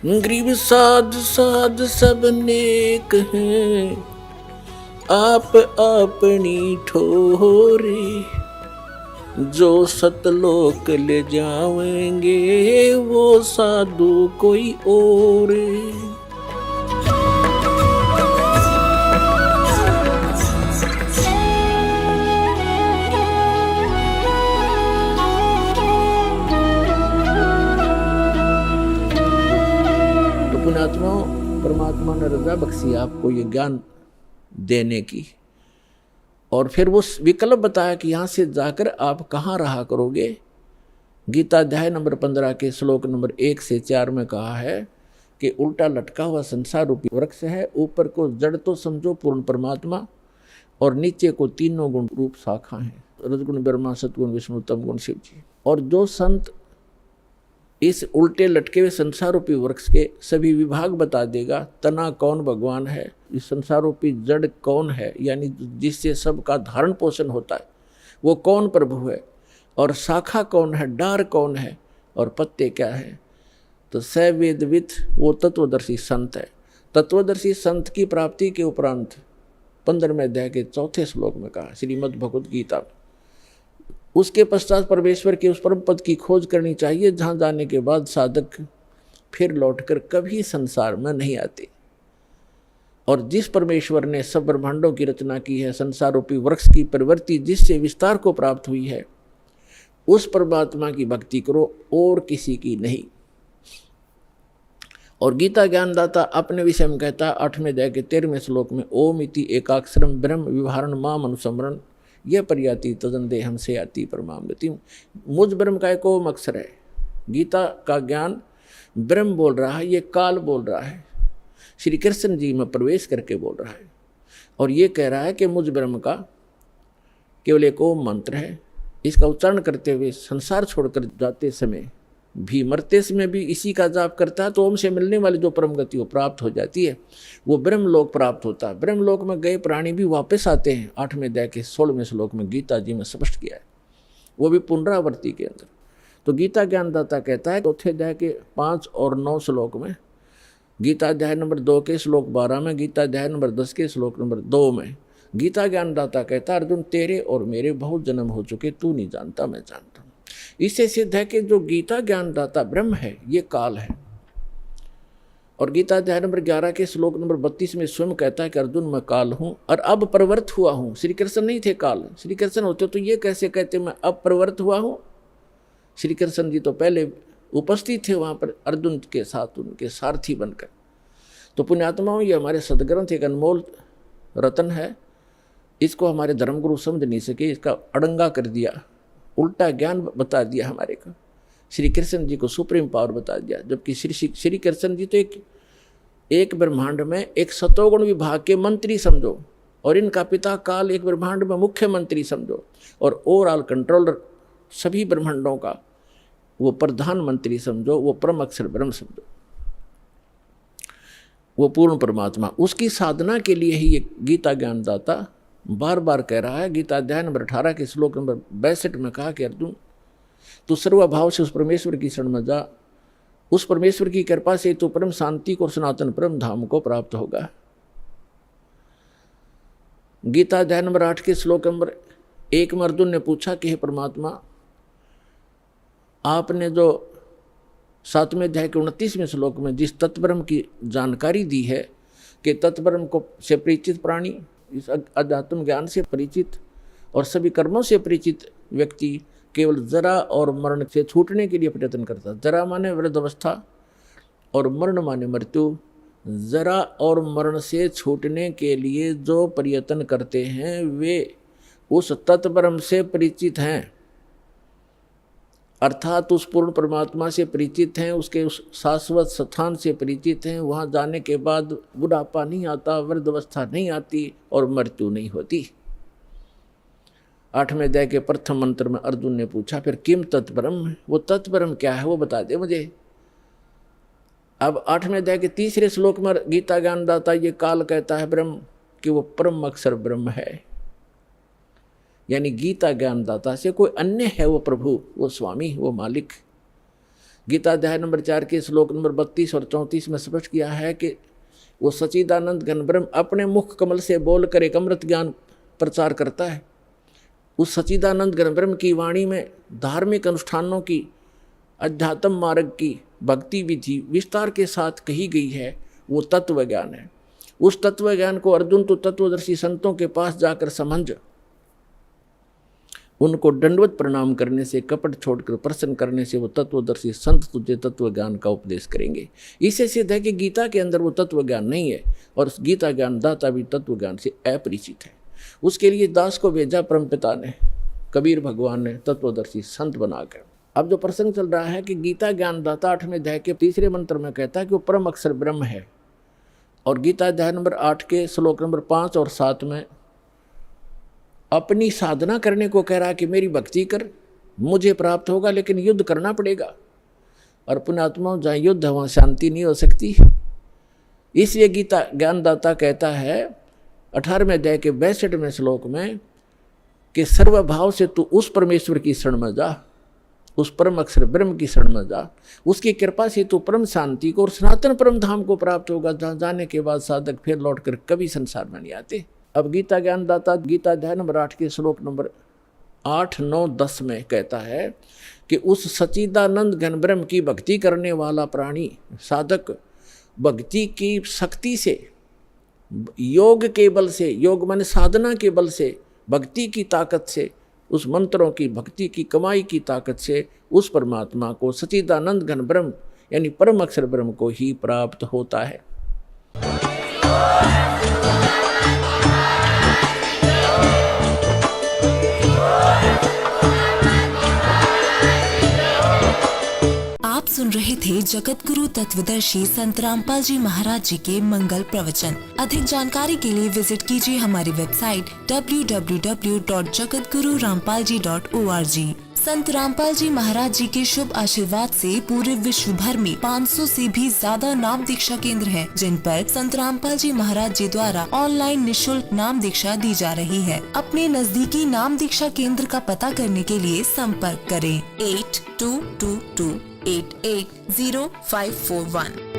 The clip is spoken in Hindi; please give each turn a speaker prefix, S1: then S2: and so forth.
S1: ग्रीव साध साध सब नेक हैं, आप अपनी ठोरे। जो सतलोक ले जाएंगे वो साधु कोई और। तो पुण्यात्माओं, परमात्मा ने रजा बख्शी आपको ये ज्ञान देने की, और फिर वो विकल्प बताया कि यहाँ से जाकर आप कहाँ रहा करोगे। गीता अध्याय नंबर 15 के श्लोक नंबर 1 से 4 में कहा है कि उल्टा लटका हुआ संसार रूपी वृक्ष है, ऊपर को जड़ तो समझो पूर्ण परमात्मा, और नीचे को तीनों गुण रूप शाखा है, रजगुण ब्रह्मा, सतगुण विष्णु, तम गुण शिव जी। और जो संत इस उल्टे लटके हुए संसार रूपी वृक्ष के सभी विभाग बता देगा, तना कौन भगवान है, इस संसार रूपी जड़ कौन है, यानी जिससे सबका धारण पोषण होता है वो कौन प्रभु है, और शाखा कौन है, डार कौन है, और पत्ते क्या है, तो सवेदविद वो तत्वदर्शी संत है। तत्वदर्शी संत की प्राप्ति के उपरांत 15वें अध्याय के 4 श्लोक में कहा श्रीमद् भगवद गीता में, उसके पश्चात परमेश्वर के उस परम पद की खोज करनी चाहिए जहाँ जाने के बाद साधक फिर लौटकर कभी संसार में नहीं आते। और जिस परमेश्वर ने सब ब्रह्मांडों की रचना की है, संसार रूपी वृक्ष की प्रवृत्ति जिससे विस्तार को प्राप्त हुई है, उस परमात्मा की भक्ति करो और किसी की नहीं। और गीता ज्ञानदाता अपने विषय में कहता 8वें अध्याय के 13वें श्लोक में, ओम इति एकाक्षरम ब्रह्म विवहारण माम अनुसमरण यह परियाति तदन देहम से आती परमाम गति। मुझ ब्रह्म का एक ओम अक्षर है। गीता का ज्ञान ब्रह्म बोल रहा है, ये काल बोल रहा है, श्री कृष्ण जी में प्रवेश करके बोल रहा है, और ये कह रहा है कि मुझ ब्रह्म का केवल एक ओम मंत्र है। इसका उच्चारण करते हुए संसार छोड़कर जाते समय भी, मरते समय भी इसी का जाप करता है, तो ओम से मिलने वाली जो परम गति वो प्राप्त हो जाती है, वो ब्रह्मलोक प्राप्त होता है। ब्रह्मलोक में गए प्राणी भी वापस आते हैं, 8वें अध्याय के 16वें श्लोक में गीता जी में स्पष्ट किया है, वो भी पुनरावृत्ति के अंदर। तो गीता ज्ञानदाता कहता है 4 अध्याय के 5 और 9 श्लोक में, गीता अध्याय नंबर 2 के श्लोक 12 में, गीता अध्याय नंबर 10 के श्लोक नंबर 2 में गीता ज्ञानदाता कहता है, अर्जुन तेरे और मेरे बहुत जन्म हो चुके, तू नहीं जानता मैं जानता हूँ। इससे सिद्ध है कि जो गीता ज्ञानदाता ब्रह्म है ये काल है। और गीता अध्याय नंबर 11 के श्लोक नंबर 32 में स्वयं कहता है कि अर्जुन मैं काल हूँ और अब प्रवृत्त हुआ हूँ। श्री कृष्ण नहीं थे काल, श्री कृष्ण होते तो ये कैसे कहते मैं अब प्रवृत्त हुआ हूँ। श्री कृष्ण जी तो पहले उपस्थित थे वहाँ पर अर्जुन के साथ, उनके सारथी बनकर। तो पुण्यात्माओं, ये हमारे सदग्रंथ एक अनमोल रतन है, इसको हमारे धर्मगुरु समझ नहीं सके, इसका अड़ंगा कर दिया, उल्टा ज्ञान बता दिया हमारे को। श्री कृष्ण जी को सुप्रीम पावर बता दिया, जबकि श्री कृष्ण जी तो एक ब्रह्मांड में एक सतोगुण विभाग के मंत्री समझो, और इनका पिता काल एक ब्रह्मांड में मुख्यमंत्री समझो, और ओवरऑल कंट्रोलर सभी ब्रह्मांडों का वो प्रधानमंत्री समझो, वो परम अक्षर ब्रह्म समझो, वो पूर्ण परमात्मा। उसकी साधना के लिए ही ये गीता ज्ञानदाता बार बार कह रहा है। गीता अध्याय नंबर 18 के श्लोक नंबर 62 में कहा कि अर्जुन तू सर्वभाव से उस परमेश्वर की शरण में जा, उस परमेश्वर की कृपा से तू परम शांति को, सनातन परम धाम को प्राप्त होगा। गीता अध्याय नंबर 8 के श्लोक नंबर 1 में अर्जुन ने पूछा कि हे परमात्मा, आपने जो 7वें अध्याय के 29वें श्लोक में जिस तत्ब्रह्म की जानकारी दी है कि तत्ब्रह्म को से परिचित प्राणी, इस अध्यात्म ज्ञान से परिचित और सभी कर्मों से परिचित व्यक्ति केवल जरा और मरण से छूटने के लिए प्रयत्न करता। जरा माने वृद्धावस्था और मरण माने मृत्यु। जरा और मरण से छूटने के लिए जो प्रयत्न करते हैं वे उस तत्ब्रह्म से परिचित हैं, अर्थात उस पूर्ण परमात्मा से परिचित हैं, उसके उस शाश्वत स्थान से परिचित हैं। वहाँ जाने के बाद बुढ़ापा नहीं आता, वृद्धावस्था नहीं आती और मृत्यु नहीं होती। 8वें अध्याय के प्रथम मंत्र में अर्जुन ने पूछा फिर किम तत्ब्रह्म, वो तत्ब्रह्म क्या है वो बता दे मुझे। अब 8वें अध्याय के 3 श्लोक में गीता ज्ञानदाता ये काल कहता है ब्रह्म कि वो परम अक्षर ब्रह्म है, यानी गीता ज्ञानदाता से कोई अन्य है वो प्रभु, वो स्वामी, वो मालिक। गीता अध्याय नंबर 4 के श्लोक नंबर 32 और 34 में स्पष्ट किया है कि वो सच्चिदानंद घन ब्रह्म अपने मुख कमल से बोलकर एक अमृत ज्ञान प्रचार करता है। उस सच्चिदानंद घन ब्रह्म की वाणी में धार्मिक अनुष्ठानों की, अध्यात्म मार्ग की, भक्ति विधि विस्तार के साथ कही गई है, वो तत्व ज्ञान है। उस तत्व ज्ञान को अर्जुन तो तत्वदर्शी संतों के पास जाकर समझ, उनको दंडवत प्रणाम करने से, कपट छोड़कर प्रसन्न करने से वो तत्वदर्शी संत तुझे तत्व ज्ञान का उपदेश करेंगे। इससे सिद्ध है कि गीता के अंदर वो तत्व ज्ञान नहीं है और गीता ज्ञान दाता भी तत्व ज्ञान से अपरिचित है। उसके लिए दास को भेजा परमपिता ने, कबीर भगवान ने तत्वदर्शी संत बनाकर। अब जो प्रसंग चल रहा है कि गीता ज्ञान दाता 8वें अध्याय के 3 मंत्र में कहता है कि वो परम अक्षर ब्रह्म है, और गीता अध्याय नंबर 8 के श्लोक नंबर 5 और 7 में अपनी साधना करने को कह रहा है कि मेरी भक्ति कर, मुझे प्राप्त होगा, लेकिन युद्ध करना पड़ेगा। और पुण्यात्माओं, जहाँ युद्ध है वहाँ शांति नहीं हो सकती। इसलिए गीता ज्ञानदाता कहता है 18वें अध्याय के 62वें श्लोक में कि सर्वभाव से तू उस परमेश्वर की शरण में जा, उस परम अक्षर ब्रह्म की शरण में जा, उसकी कृपा से तू परम शांति को और सनातन परम धाम को प्राप्त होगा, जहाँ जाने के बाद साधक फिर लौटकर कभी संसार में नहीं आते। अब गीता ज्ञानदाता गीता अध्याय नंबर 8 के श्लोक नंबर 8, 9, 10 में कहता है कि उस सच्चिदानंद घन ब्रह्म की भक्ति करने वाला प्राणी साधक भक्ति की शक्ति से, योग के बल से, योग माने साधना के बल से, भक्ति की ताकत से, उस मंत्रों की भक्ति की कमाई की ताकत से उस परमात्मा को, सच्चिदानंद घन ब्रह्म यानी परम अक्षर ब्रह्म को ही प्राप्त होता है।
S2: आप सुन रहे थे जगत गुरु तत्वदर्शी संत रामपाल जी महाराज जी के मंगल प्रवचन। अधिक जानकारी के लिए विजिट कीजिए हमारी वेबसाइट www.jagatgururampalji.org। संत रामपाल जी महाराज जी के शुभ आशीर्वाद से पूरे विश्व भर में 500 से भी ज्यादा नाम दीक्षा केंद्र हैं, जिन पर संत रामपाल जी महाराज जी द्वारा ऑनलाइन निशुल्क नाम दीक्षा दी जा रही है। अपने नजदीकी नाम दीक्षा केंद्र का पता करने के लिए संपर्क करें 8222880541।